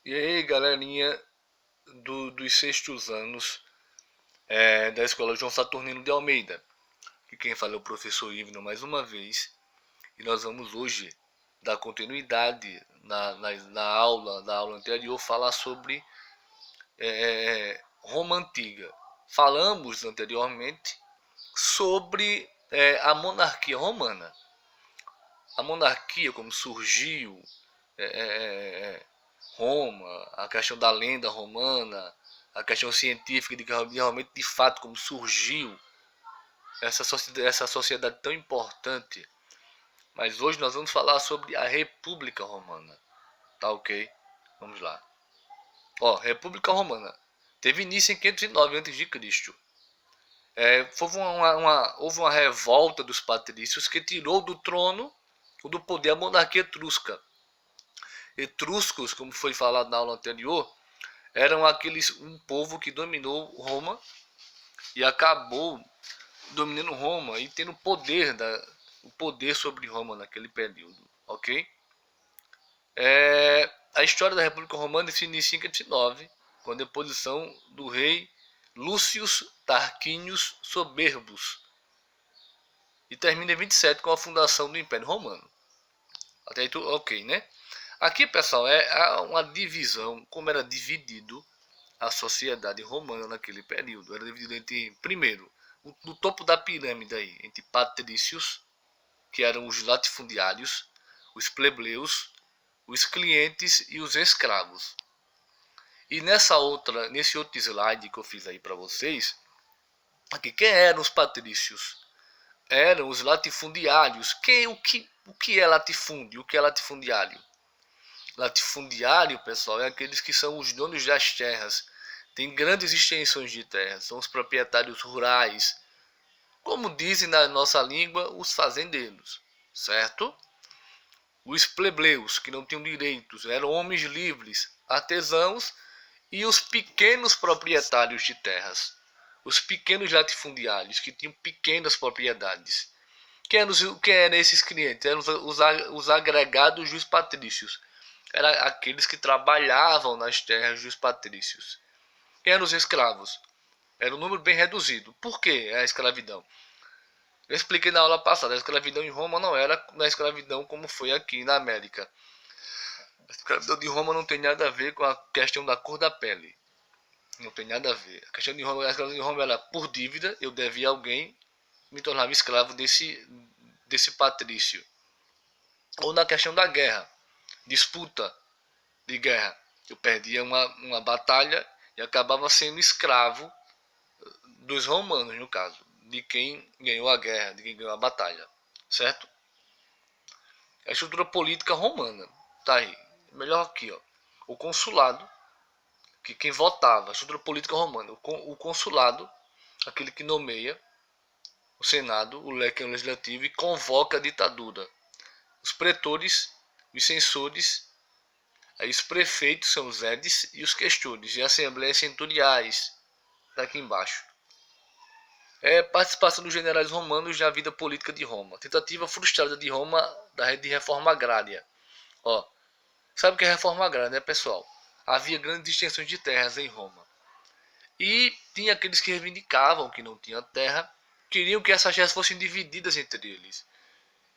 E aí, galerinha dos sextos anos da Escola João Saturnino de Almeida. Que quem fala é o professor Ivno mais uma vez. E nós vamos hoje dar continuidade na aula anterior, falar sobre Roma Antiga. Falamos anteriormente sobre a monarquia romana. A monarquia, como surgiu, é, é, é, Roma, a questão da lenda romana, a questão científica de que realmente, de fato, como surgiu essa sociedade tão importante. Mas hoje nós vamos falar sobre a República Romana. Tá ok? Vamos lá. República Romana teve início em 509 a.C. Houve uma revolta dos patrícios que tirou do trono ou do poder a monarquia etrusca. Etruscos, como foi falado na aula anterior, eram um povo que dominou Roma e acabou dominando Roma e tendo o poder sobre Roma naquele período, ok? A história da República Romana se inicia em 509, com a deposição do rei Lúcius Tarquinius Soberbus, e termina em 27 com a fundação do Império Romano. Até aí tudo ok, né? Aqui, pessoal, é uma divisão, como era dividido a sociedade romana naquele período. Era dividido entre, primeiro, no topo da pirâmide aí, entre patrícios, que eram os latifundiários, os plebeus, os clientes e os escravos. E nesse outro slide que eu fiz aí para vocês, aqui, quem eram os patrícios? Eram os latifundiários. O que é latifúndio? O que é latifundiário? Latifundiário, pessoal, é aqueles que são os donos das terras. Tem grandes extensões de terra, são os proprietários rurais. Como dizem na nossa língua, os fazendeiros, certo? Os plebeus, que não tinham direitos, eram homens livres, artesãos, e os pequenos proprietários de terras. Os pequenos latifundiários, que tinham pequenas propriedades. Quem eram esses clientes? Eram os agregados dos patrícios. Eram aqueles que trabalhavam nas terras dos patrícios. Quem eram os escravos? Era um número bem reduzido. Por que a escravidão? Eu expliquei na aula passada, a escravidão em Roma não era a escravidão como foi aqui na América. A escravidão de Roma não tem nada a ver com a questão da cor da pele. Não tem nada a ver. A escravidão de Roma era por dívida, eu devia a alguém, me tornava escravo desse patrício. Ou na questão da guerra, disputa de guerra. Eu perdia uma batalha e acabava sendo escravo dos romanos, no caso, de quem ganhou a guerra, de quem ganhou a batalha, certo? A estrutura política romana, tá aí, melhor aqui, ó. O consulado, que quem votava, a estrutura política romana, o consulado, aquele que nomeia o senado, o legislativo, e convoca a ditadura. Os pretores, os censores, aí os prefeitos são os edes e os questores, e assembleias centuriais, daqui embaixo. Participação dos generais romanos na vida política de Roma. Tentativa frustrada de Roma de reforma agrária. Sabe o que é reforma agrária, né, pessoal? Havia grandes extensões de terras em Roma. E tinha aqueles que reivindicavam que não tinha terra, queriam que essas terras fossem divididas entre eles.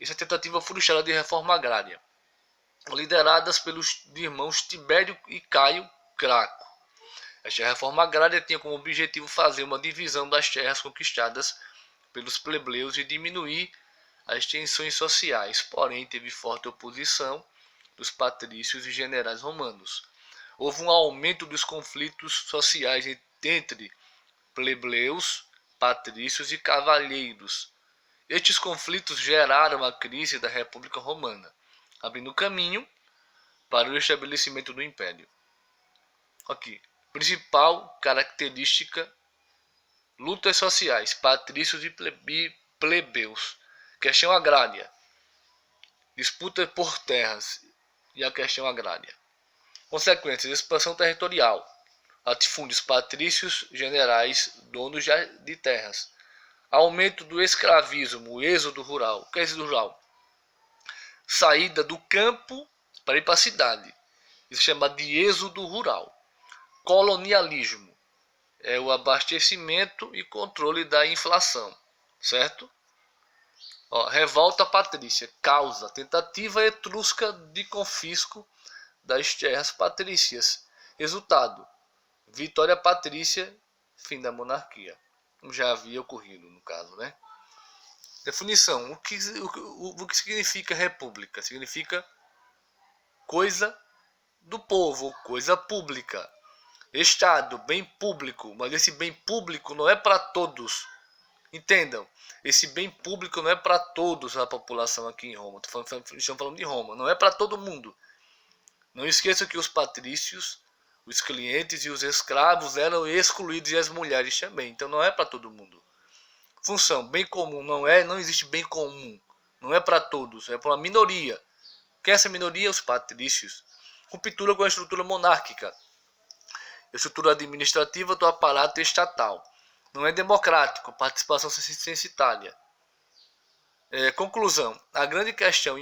Essa tentativa frustrada de reforma agrária, lideradas pelos irmãos Tibério e Caio Graco. Esta reforma agrária tinha como objetivo fazer uma divisão das terras conquistadas pelos plebeus e diminuir as tensões sociais, porém teve forte oposição dos patrícios e generais romanos. Houve um aumento dos conflitos sociais entre plebeus, patrícios e cavalheiros. Estes conflitos geraram a crise da República Romana, abrindo caminho para o estabelecimento do Império. Aqui, principal característica: lutas sociais, patrícios e plebeus, questão agrária, disputa por terras e a questão agrária. Consequências: expansão territorial, latifúndios, patrícios, generais, donos de terras. Aumento do escravismo, o êxodo rural. O que é êxodo rural? Saída do campo para ir para a cidade. Isso é chamado de êxodo rural. Colonialismo é o abastecimento e controle da inflação, certo? Ó, revolta patrícia, causa, tentativa etrusca de confisco das terras patrícias. Resultado, vitória patrícia, fim da monarquia. Como já havia ocorrido no caso, né? Definição, o que significa república? Significa coisa do povo, coisa pública. Estado, bem público, mas esse bem público não é para todos. Entendam, esse bem público não é para todos a população aqui em Roma. Estamos falando de Roma, não é para todo mundo. Não esqueçam que os patrícios, os clientes e os escravos eram excluídos, e as mulheres também. Então não é para todo mundo. Função, bem comum, não existe bem comum. Não é para todos, é para uma minoria. Quem é essa minoria? Os patrícios. Ruptura com a estrutura monárquica. A estrutura administrativa do aparato estatal. Não é democrático, participação censitária. Conclusão, a grande questão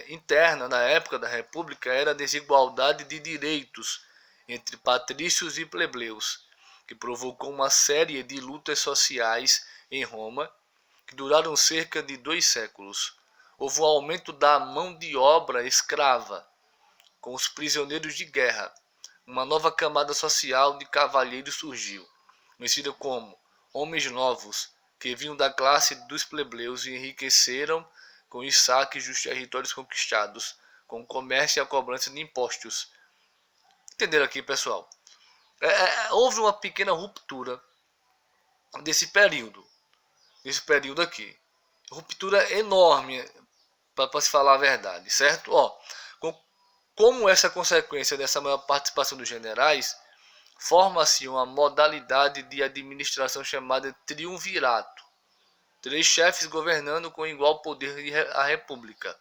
interna na época da República era a desigualdade de direitos entre patrícios e plebeus, que provocou uma série de lutas sociais em Roma, que duraram cerca de 2 séculos. Houve um aumento da mão de obra escrava, com os prisioneiros de guerra. Uma nova camada social de cavalheiros surgiu, conhecida como homens novos, que vinham da classe dos plebeus e enriqueceram com os saques dos territórios conquistados, com o comércio e a cobrança de impostos. Entenderam aqui, pessoal? Houve uma pequena ruptura desse período aqui. Ruptura enorme, para se falar a verdade, certo? Como essa consequência dessa maior participação dos generais, forma-se uma modalidade de administração chamada triunvirato. 3 chefes governando com igual poder a república.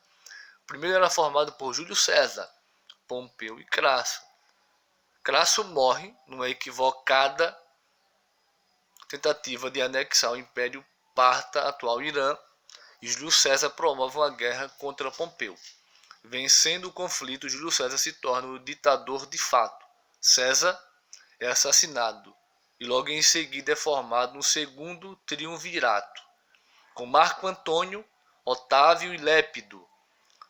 O primeiro era formado por Júlio César, Pompeu e Crasso. Crasso morre numa equivocada tentativa de anexar o Império Parta, atual Irã, e Júlio César promove uma guerra contra Pompeu. Vencendo o conflito, Júlio César se torna o ditador de fato. César é assassinado e logo em seguida é formado um segundo triunvirato, com Marco Antônio, Otávio e Lépido.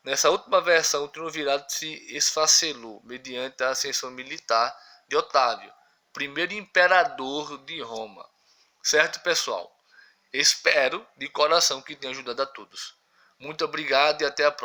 Nessa última versão, o triunvirato se esfacelou mediante a ascensão militar de Otávio, primeiro imperador de Roma. Certo, pessoal? Espero de coração que tenha ajudado a todos. Muito obrigado e até a próxima.